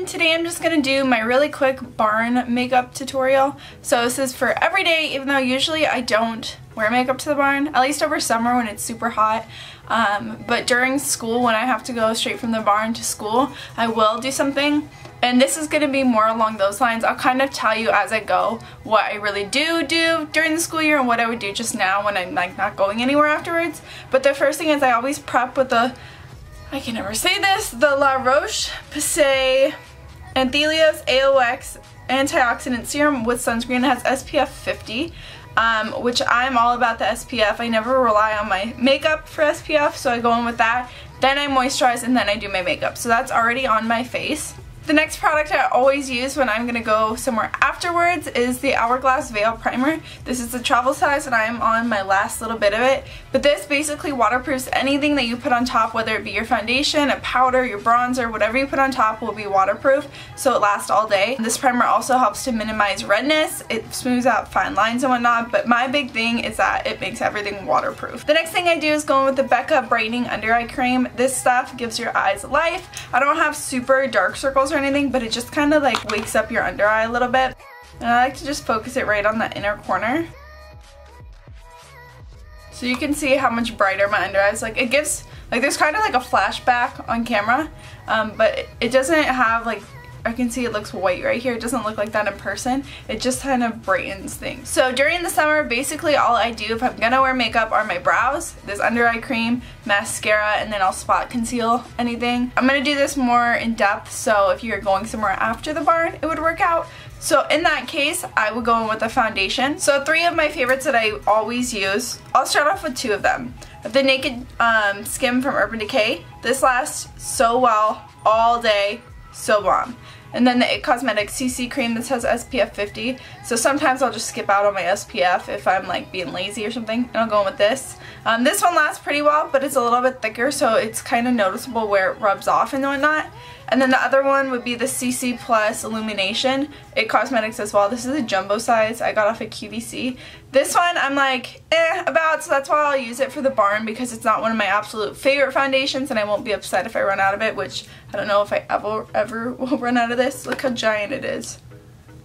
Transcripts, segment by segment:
Today I'm just going to do my really quick barn makeup tutorial. So this is for every day, even though usually I don't wear makeup to the barn, at least over summer when it's super hot. But during school, when I have to go straight from the barn to school, I will do something. And this is going to be more along those lines. I'll kind of tell you as I go what I really do during the school year and what I would do just now when I'm like not going anywhere afterwards. But the first thing is I always prep with the, I can never say this, the La Roche Posay Anthelios AOX antioxidant serum with sunscreen. It has SPF 50, which I'm all about the SPF. I never rely on my makeup for SPF, so I go in with that. Then I moisturize and then I do my makeup. So that's already on my face. The next product I always use when I'm going to go somewhere afterwards is the Hourglass Veil Primer. This is the travel size and I'm on my last little bit of it. But this basically waterproofs anything that you put on top, whether it be your foundation, a powder, your bronzer, whatever you put on top will be waterproof, so it lasts all day. This primer also helps to minimize redness. It smooths out fine lines and whatnot, but my big thing is that it makes everything waterproof. The next thing I do is go in with the BECCA Brightening Under Eye Cream. This stuff gives your eyes life. I don't have super dark circles or anything, but it just kind of like wakes up your under eye a little bit. And I like to just focus it right on the inner corner, so you can see how much brighter my under eye is. Like, it gives, like, there's kind of like a flashback on camera, but it doesn't have, like, I can see it looks white right here. It doesn't look like that in person. It just kind of brightens things. So during the summer, basically all I do if I'm gonna wear makeup are my brows, this under eye cream, mascara, and then I'll spot conceal anything. I'm gonna do this more in depth, so if you're going somewhere after the barn, it would work out. So in that case, I would go in with a foundation. So 3 of my favorites that I always use, I'll start off with 2 of them. The Naked Skin from Urban Decay. This lasts so well all day, so bomb. And then the It Cosmetics CC cream that says SPF 50. So sometimes I'll just skip out on my SPF if I'm like being lazy or something, and I'll go in with this. This one lasts pretty well, but it's a little bit thicker, so it's kind of noticeable where it rubs off and whatnot. And then the other one would be the CC Plus Illumination, It Cosmetics as well. This is a jumbo size. I got off at QVC. This one I'm like, about, so that's why I'll use it for the barn, because it's not one of my absolute favorite foundations, and I won't be upset if I run out of it, which I don't know if I ever will run out of this. Look how giant it is.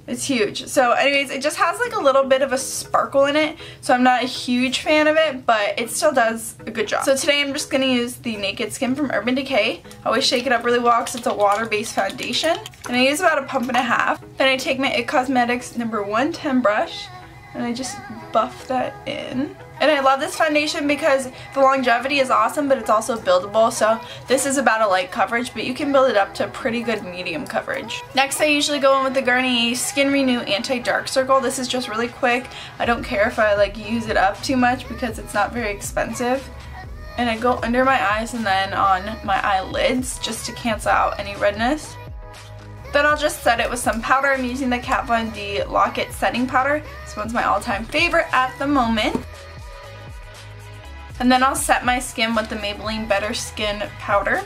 It's huge. So anyways, it just has like a little bit of a sparkle in it, so I'm not a huge fan of it, but it still does a good job. So today I'm just going to use the Naked Skin from Urban Decay. I always shake it up really well because it's a water-based foundation, and I use about a pump and a half. Then I take my It Cosmetics number 110 brush and I just buff that in. And I love this foundation because the longevity is awesome, but it's also buildable. So this is about a light coverage, but you can build it up to a pretty good medium coverage. Next, I usually go in with the Garnier Skin Renew Anti-Dark Circle. This is just really quick. I don't care if I like use it up too much because it's not very expensive. And I go under my eyes and then on my eyelids just to cancel out any redness. Then I'll just set it with some powder. I'm using the Kat Von D Lock-It Setting Powder. This one's my all-time favorite at the moment. And then I'll set my skin with the Maybelline Better Skin Powder.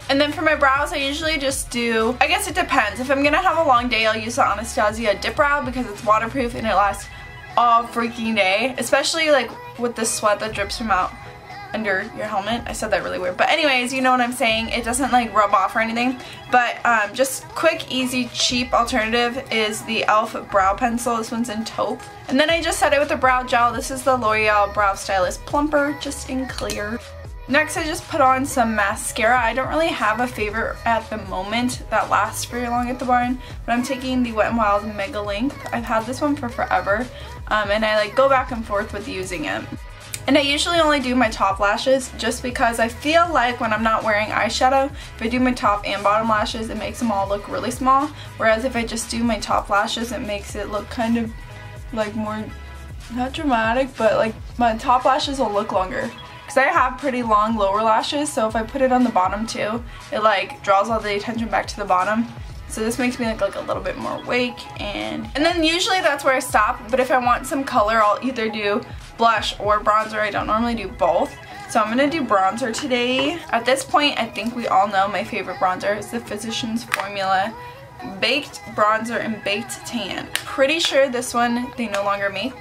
And then for my brows, I usually just do, I guess it depends. If I'm going to have a long day, I'll use the Anastasia Dip Brow because it's waterproof and it lasts all freaking day. Especially like with the sweat that drips from out under your helmet. I said that really weird. But anyways, you know what I'm saying. It doesn't like rub off or anything. But just quick, easy, cheap alternative is the e.l.f. Brow Pencil. This one's in Taupe. And then I just set it with a brow gel. This is the L'Oreal Brow Stylist Plumper, just in clear. Next, I just put on some mascara. I don't really have a favorite at the moment that lasts very long at the barn, but I'm taking the Wet n Wild Mega Length. I've had this one for forever, and I like go back and forth with using it. And I usually only do my top lashes just because I feel like when I'm not wearing eyeshadow, if I do my top and bottom lashes, it makes them all look really small. Whereas if I just do my top lashes, it makes it look kind of like more, not dramatic, but like my top lashes will look longer. Because I have pretty long lower lashes, so if I put it on the bottom too, it like draws all the attention back to the bottom. So this makes me look like a little bit more awake, and then usually that's where I stop. But if I want some color, I'll either do blush or bronzer. I don't normally do both. So I'm going to do bronzer today. At this point, I think we all know my favorite bronzer is the Physicians Formula Baked Bronzer and Baked Tan. Pretty sure this one they no longer make.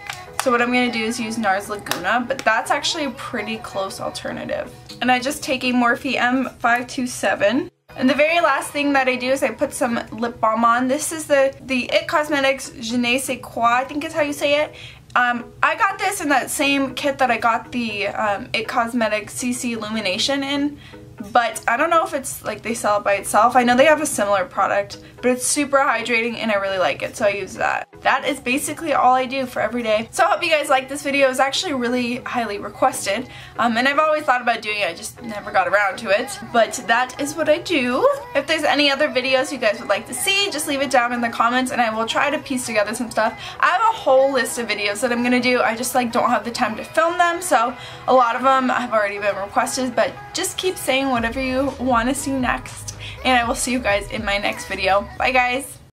So what I'm going to do is use NARS Laguna, but that's actually a pretty close alternative. And I just take a Morphe M527. And the very last thing that I do is I put some lip balm on. This is the IT Cosmetics Je ne sais quoi, I think is how you say it. I got this in that same kit that I got the IT Cosmetics CC Illumination in, but I don't know if it's like they sell it by itself. I know they have a similar product, but it's super hydrating and I really like it, so I use that. That is basically all I do for every day. So I hope you guys like this video. It was actually really highly requested, and I've always thought about doing it, I just never got around to it. But that is what I do. If there's any other videos you guys would like to see, just leave it down in the comments and I will try to piece together some stuff. I have a whole list of videos that I'm gonna do. I just like don't have the time to film them, so a lot of them have already been requested, but just keep saying whatever you want to see next, and I will see you guys in my next video. Bye guys!